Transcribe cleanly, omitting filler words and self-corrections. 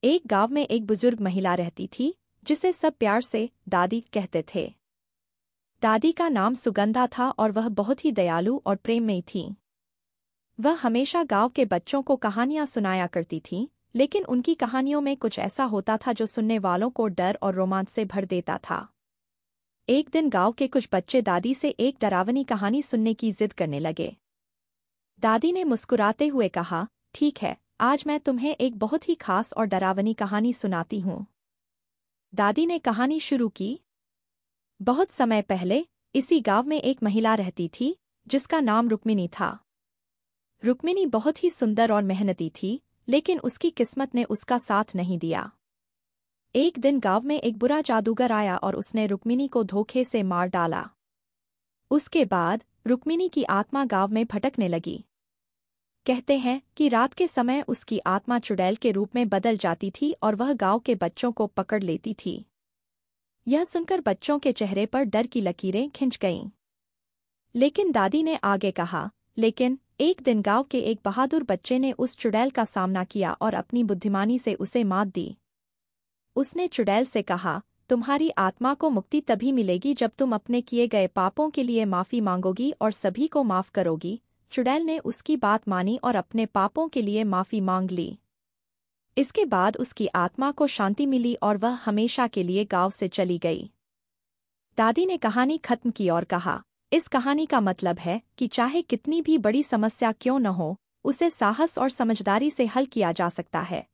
एक गांव में एक बुजुर्ग महिला रहती थी जिसे सब प्यार से दादी कहते थे। दादी का नाम सुगंधा था और वह बहुत ही दयालु और प्रेममयी थी। वह हमेशा गांव के बच्चों को कहानियां सुनाया करती थीं, लेकिन उनकी कहानियों में कुछ ऐसा होता था जो सुनने वालों को डर और रोमांच से भर देता था। एक दिन गांव के कुछ बच्चे दादी से एक डरावनी कहानी सुनने की जिद करने लगे। दादी ने मुस्कुराते हुए कहा, ठीक है, आज मैं तुम्हें एक बहुत ही खास और डरावनी कहानी सुनाती हूँ। दादी ने कहानी शुरू की। बहुत समय पहले इसी गांव में एक महिला रहती थी जिसका नाम रुक्मिणी था। रुक्मिणी बहुत ही सुंदर और मेहनती थी, लेकिन उसकी किस्मत ने उसका साथ नहीं दिया। एक दिन गांव में एक बुरा जादूगर आया और उसने रुक्मिणी को धोखे से मार डाला। उसके बाद रुक्मिणी की आत्मा गांव में भटकने लगी। कहते हैं कि रात के समय उसकी आत्मा चुड़ैल के रूप में बदल जाती थी और वह गांव के बच्चों को पकड़ लेती थी। यह सुनकर बच्चों के चेहरे पर डर की लकीरें खिंच गईं। लेकिन दादी ने आगे कहा, लेकिन एक दिन गांव के एक बहादुर बच्चे ने उस चुड़ैल का सामना किया और अपनी बुद्धिमानी से उसे मात दी। उसने चुड़ैल से कहा, तुम्हारी आत्मा को मुक्ति तभी मिलेगी जब तुम अपने किए गए पापों के लिए माफी मांगोगी और सभी को माफ करोगी। चुड़ैल ने उसकी बात मानी और अपने पापों के लिए माफी मांग ली। इसके बाद उसकी आत्मा को शांति मिली और वह हमेशा के लिए गांव से चली गई। दादी ने कहानी खत्म की और कहा, इस कहानी का मतलब है कि चाहे कितनी भी बड़ी समस्या क्यों न हो, उसे साहस और समझदारी से हल किया जा सकता है।